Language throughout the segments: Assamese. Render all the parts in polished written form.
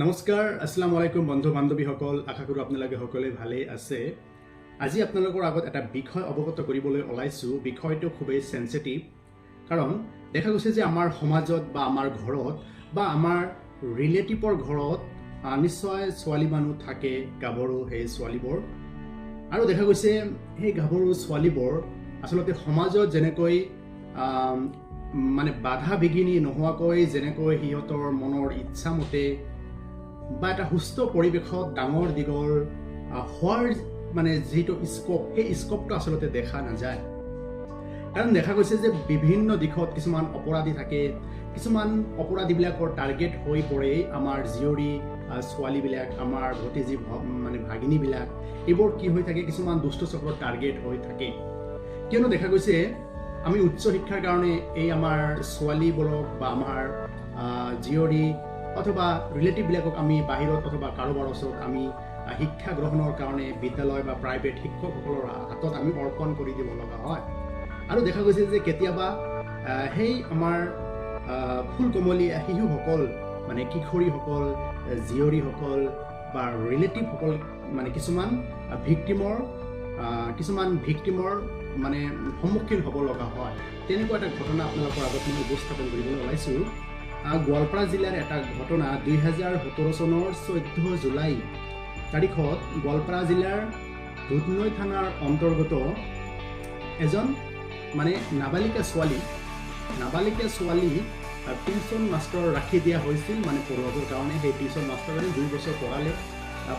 নমস্কাৰ, আসসালামু আলাইকুম বন্ধু বান্ধৱীসকল। আশা কৰোঁ আপোনালোকে সকলোৱে ভালেই আছে। আজি আপোনালোকৰ আগত এটা বিষয় অৱগত কৰিবলৈ ওলাইছোঁ। বিষয়টো খুবেই সেনচিটিভ, কাৰণ দেখা গৈছে যে আমাৰ সমাজত বা আমাৰ ঘৰত বা আমাৰ ৰিলেটিভৰ ঘৰত নিশ্চয় ছোৱালী মানুহ থাকে, গাভৰু সেই ছোৱালীবোৰ। আৰু দেখা গৈছে সেই গাভৰু ছোৱালীবোৰ আচলতে সমাজত যেনেকৈ বাধা বিঘিনি নোহোৱাকৈ যেনেকৈ সিহঁতৰ মনৰ ইচ্ছামতে বা এটা সুস্থ পৰিৱেশত ডাঙৰ দীঘল হোৱাৰ যিটো স্কোপ, সেই স্কোপটো আচলতে দেখা নাযায়। কাৰণ দেখা গৈছে যে বিভিন্ন দিশত কিছুমান অপৰাধী থাকে, কিছুমান অপৰাধীবিলাকৰ টাৰ্গেট হৈ পৰে আমাৰ জীয়ৰী ছোৱালীবিলাক, আমাৰ ভতিজী ভাগিনীবিলাক। এইবোৰ কি হৈ থাকে, কিছুমান দুষ্ট চক্ৰৰ টাৰ্গেট হৈ থাকে। কিয়নো দেখা গৈছে আমি উচ্চ শিক্ষাৰ কাৰণে এই আমাৰ ছোৱালীবোৰক বা আমাৰ জীয়ৰী অথবা ৰিলেটিভবিলাকক আমি বাহিৰত অথবা কাৰোবাৰ ওচৰত আমি শিক্ষা গ্ৰহণৰ কাৰণে বিদ্যালয় বা প্ৰাইভেট শিক্ষকসকলৰ হাতত আমি অৰ্পণ কৰি দিব লগা হয়। আৰু দেখা গৈছে যে কেতিয়াবা সেই আমাৰ ফুল কমলীয়া শিশুসকল, কিশোৰীসকল, জীয়ৰীসকল বা ৰিলেটিভসকল কিছুমান ভিক্টিমৰ সন্মুখীন হ'ব লগা হয়। তেনেকুৱা এটা ঘটনা আপোনালোকৰ আগত মই উপস্থাপন কৰিবলৈ ওলাইছোঁ। গোৱালপাৰা জিলাৰ এটা ঘটনা 2017 চনৰ 14 জুলাই তাৰিখত গোৱালপাৰা জিলাৰ দুধনৈ থানাৰ অন্তৰ্গত এজন নাবালিকা ছোৱালী টিউশ্যন মাষ্টৰ ৰাখি দিয়া হৈছিল পঢ়ুৱাবৰ কাৰণে। সেই টিউশ্যন মাষ্টৰজনে 2 বছৰ পঢ়ালে।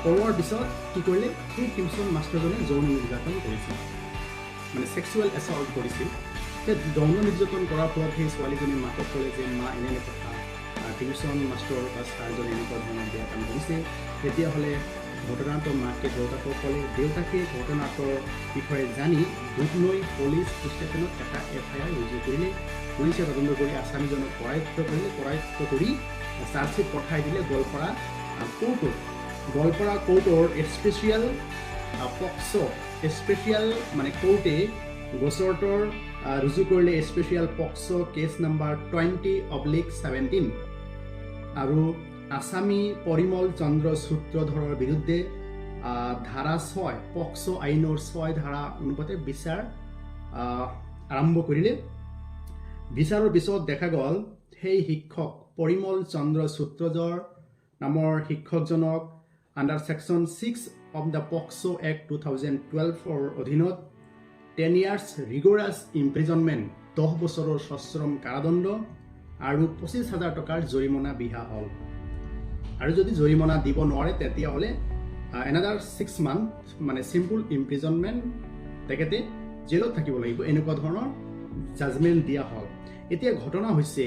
পঢ়োৱাৰ পিছত কি কৰিলে, সেই টিউশ্যন মাষ্টৰজনে যৌন নিৰ্যাতন কৰিছিল, ছেক্সুৱেল এছল্ট কৰিছিল। যৌন নিৰ্যাতন কৰাৰ ফলত সেই ছোৱালীজনী মাকক ক'লে যে মা এনে কথা, টিউশ্যন মাষ্টৰ বা ছাৰজনে এনেকুৱা ধৰণৰ বেয়া কাম কৰিছে। তেতিয়াহ'লে ঘটনাটোৰ মাকে দেউতাকক ক'লে। দেউতাকে ঘটনাটোৰ বিষয়ে জানি দুধনৈ পুলিচ ষ্টেচনত এটা FIR ৰুজু কৰিলে। পুলিচে তদন্ত কৰি আসামীজনক কৰায়ত্ব কৰি চাৰ্জশ্বিট পঠাই দিলে গোৱালপাৰা কোৰ্টত। গোৱালপাৰা কোৰ্টৰ স্পেচিয়েল কোৰ্টে গোচৰটোৰ ৰুজু কৰিলে স্পেচিয়েল পক্সো কেছ নম্বৰ 20/17 আৰু আসামী পৰিমল চন্দ্ৰ সূত্ৰধৰৰ বিৰুদ্ধে ধাৰা 6 পক্সো আইনৰ 6 ধাৰা অনুপাতে বিচাৰ আৰম্ভ কৰিলে। বিচাৰৰ পিছত দেখা গ'ল সেই শিক্ষক পৰিমল চন্দ্ৰ সূত্ৰধৰ নামৰ শিক্ষকজনক under section 6 of the POCSO act 2012 অধীনত 10 years ৰিগৰাছ ইমপ্ৰিজনমেণ্ট 10 বছৰৰ সশ্ৰম কাৰাদণ্ড আৰু 25,000 টকাৰ জৰিমনা বিহা হ'ল। আৰু যদি জৰিমনা দিব নোৱাৰে তেতিয়াহ'লে এনাডাৰ 6 month চিম্পল ইমপ্ৰিজনমেণ্ট, তেখেতে জেলত থাকিব লাগিব। এনেকুৱা ধৰণৰ জাজমেণ্ট দিয়া হ'ল। এতিয়া ঘটনা হৈছে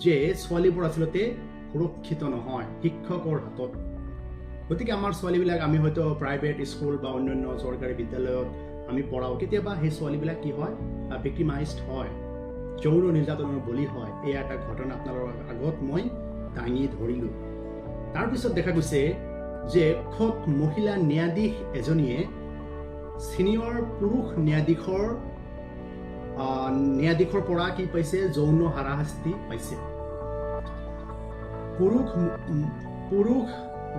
যে ছোৱালীবোৰ আচলতে সুৰক্ষিত নহয় শিক্ষকৰ হাতত। গতিকে আমাৰ ছোৱালীবিলাক আমি হয়তো প্ৰাইভেট স্কুল বা অন্যান্য চৰকাৰী বিদ্যালয়ত আমি পঢ়াওঁ। কেতিয়াবা সেই ছোৱালীবিলাক কি হয়, ভিক্টিমাইজড হয়, যৌন নিৰ্যাতনৰ বলি হয়। এয়া এটা ঘটনা আপোনালোকৰ আগত মই দাঙি ধৰিলোঁ। তাৰপিছত দেখা গৈছে যে খোদ মহিলা ন্যায়াধীশ এজনীয়ে ছিনিয়ৰ পুৰুষ ন্যায়াধীশৰ পৰা কি পাইছে, যৌন হাৰাশাস্তি পাইছে। পুৰুষ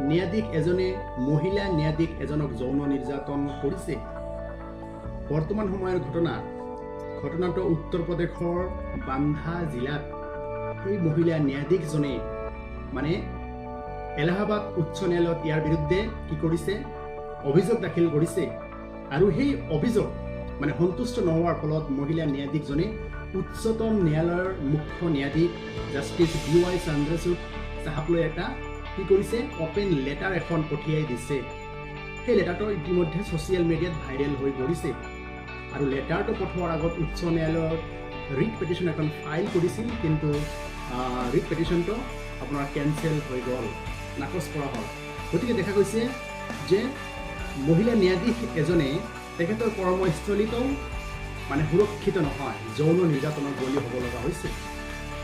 ন্যায়াধীশ এজনে মহিলা ন্যায়াধীশ এজনক যৌন নিৰ্যাতন কৰিছে। বৰ্তমান সময়ৰ ঘটনাটো উত্তৰ প্ৰদেশৰ বান্ধা জিলাত এই মহিলা ন্যায়াধীশজনে এলাহাবাদ উচ্চ ন্যায়ালয়ত ইয়াৰ বিৰুদ্ধে কি কৰিছে, অভিযোগ দাখিল কৰিছে। আৰু সেই অভিযোগ সন্তুষ্ট নোহোৱাৰ ফলত মহিলা ন্যায়াধীশজনে উচ্চতম ন্যায়ালয়ৰ মুখ্য ন্যায়াধীশ জাষ্টিছ DY চন্দ্ৰচূড় চাহাবলৈ এটা কি কৰিছে, অপেন লেটাৰ এখন পঠিয়াই দিছে। সেই লেটাৰটো ইতিমধ্যে ছ'চিয়েল মিডিয়াত ভাইৰেল হৈ পৰিছে। আৰু লেটাৰটো পঠোৱাৰ আগত উচ্চ ন্যায়ালয়ত ৰিট পিটিশ্যন এখন ফাইল কৰিছিল, কিন্তু ৰিট পিটিশ্যনটো আপোনাৰ কেঞ্চেল হৈ গ'ল, নাকচ কৰা হ'ল। গতিকে দেখা গৈছে যে মহিলা ন্যায়াধীশ এজনে তেখেতৰ কৰ্মস্থলীতো সুৰক্ষিত নহয়, যৌন নিৰ্যাতনৰ বলি হ'ব লগা হৈছে।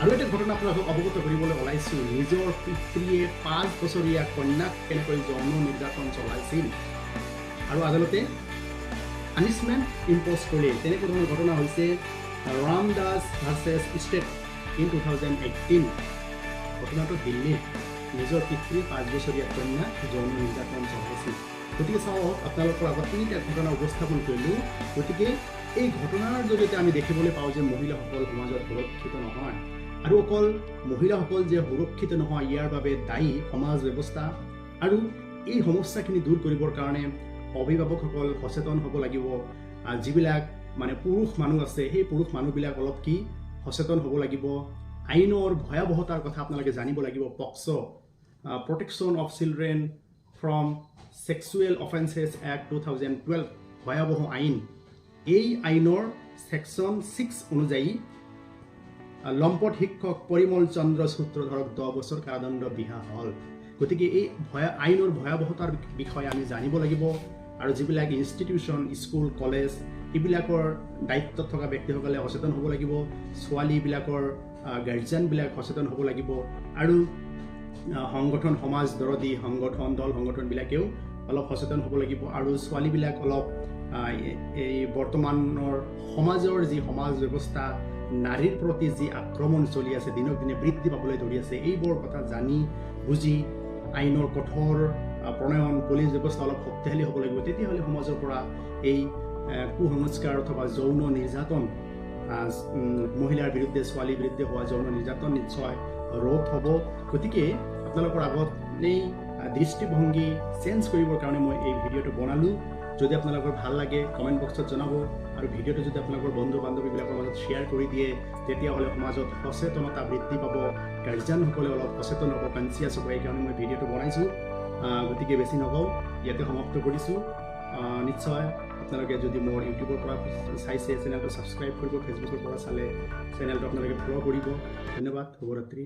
আৰু এটা ঘটনা আপোনালোকক অৱগত কৰিবলৈ ওলাইছোঁ। নিজৰ পিতৃয়ে 5 বছৰীয়া কন্যাক কেনেকৈ যৌন নিৰ্যাতন চলাইছিল আৰু আদালতে পানিছমেণ্ট ইম্প'জ কৰিলে। তেনেকুৱা ধৰণৰ ঘটনা হৈছে ৰামদাস ভাৰ্চেছ ষ্টেট ইন 2018। ঘটনাটো দিল্লীত। নিজৰ পিতৃৰ 5 বছৰীয়া কন্যা যৌন নিৰ্যাতন চলাইছিল। গতিকে চাওক, আপোনালোকৰ আগত তিনিটা ঘটনা উপস্থাপন কৰিলোঁ। গতিকে এই ঘটনাৰ জৰিয়তে আমি দেখিবলৈ পাওঁ যে মহিলাসকল সমাজত সুৰক্ষিত নহয়, আৰু অকল মহিলাসকল যে সুৰক্ষিত নহয় ইয়াৰ বাবে দায়ী সমাজ ব্যৱস্থা। আৰু এই সমস্যাখিনি দূৰ কৰিবৰ কাৰণে অভিভাৱকসকল সচেতন হ'ব লাগিব। যিবিলাক মানে পুৰুষ মানুহ আছে, সেই পুৰুষ মানুহবিলাক অলপ কি সচেতন হ'ব লাগিব। আইনৰ ভয়াৱহতাৰ কথা আপোনালোকে জানিব লাগিব। POCSO, protection of children from sexual offences act 2012 ভয়াৱহ আইন। এই আইনৰ ছেকশ্যন 6 অনুযায়ী লম্পট শিক্ষক পৰিমল চন্দ্ৰ সূত্ৰধৰক 10 বছৰ কাৰাদণ্ড বিহা হ'ল। গতিকে এই আইনৰ ভয়াৱহতাৰ বিষয়ে আমি জানিব লাগিব। আৰু যিবিলাক ইনষ্টিটিউশ্যন, স্কুল, কলেজ এইবিলাকৰ দায়িত্বত থকা ব্যক্তিসকলে সচেতন হ'ব লাগিব। ছোৱালীবিলাকৰ গাৰ্জিয়ানবিলাক সচেতন হ'ব লাগিব। আৰু সংগঠন, সমাজ দৰদী সংগঠন, দল সংগঠনবিলাকেও অলপ সচেতন হ'ব লাগিব। আৰু ছোৱালীবিলাক অলপ এই বৰ্তমানৰ সমাজৰ যি সমাজ ব্যৱস্থা, নাৰীৰ প্ৰতি যি আক্ৰমণ চলি আছে, দিনক দিনে বৃদ্ধি পাবলৈ ধৰি আছে, এইবোৰ কথা জানি বুজি আইনৰ কঠোৰ প্ৰণয়ন, পুলিচ ব্যৱস্থা অলপ শক্তিশালী হ'ব লাগিব। তেতিয়াহ'লে সমাজৰ পৰা এই কুসংস্কাৰ অথবা যৌন নিৰ্যাতন, মহিলাৰ বিৰুদ্ধে, ছোৱালীৰ বিৰুদ্ধে হোৱা যৌন নিৰ্যাতন নিশ্চয় ৰোধ হ'ব। গতিকে আপোনালোকৰ আগত এই দৃষ্টিভংগী চেঞ্জ কৰিবৰ কাৰণে মই এই ভিডিঅ'টো বনালোঁ। যদি আপোনালোকৰ ভাল লাগে কমেণ্ট বক্সত জনাব, আৰু ভিডিঅ'টো যদি আপোনালোকৰ বন্ধু বান্ধৱীবিলাকৰ মাজত শ্বেয়াৰ কৰি দিয়ে তেতিয়াহ'লে সমাজত সচেতনতা বৃদ্ধি পাব। গাৰ্জিয়ানসকলে অলপ সচেতন হ'ব, কনচিয়াছ হ'ব। সেইকাৰণে মই ভিডিঅ'টো বনাইছোঁ। গতিকে বেছি নকওঁ, ইয়াতে সমাপ্ত কৰিছোঁ। নিশ্চয় আপোনালোকে যদি মোৰ ইউটিউবৰ পৰা চাইছে চেনেলটো ছাবস্ক্ৰাইব কৰিব, ফেচবুকৰ পৰা চালে চেনেলটো আপোনালোকে ফ'ল' কৰিব। ধন্যবাদ, শুভৰাত্ৰি।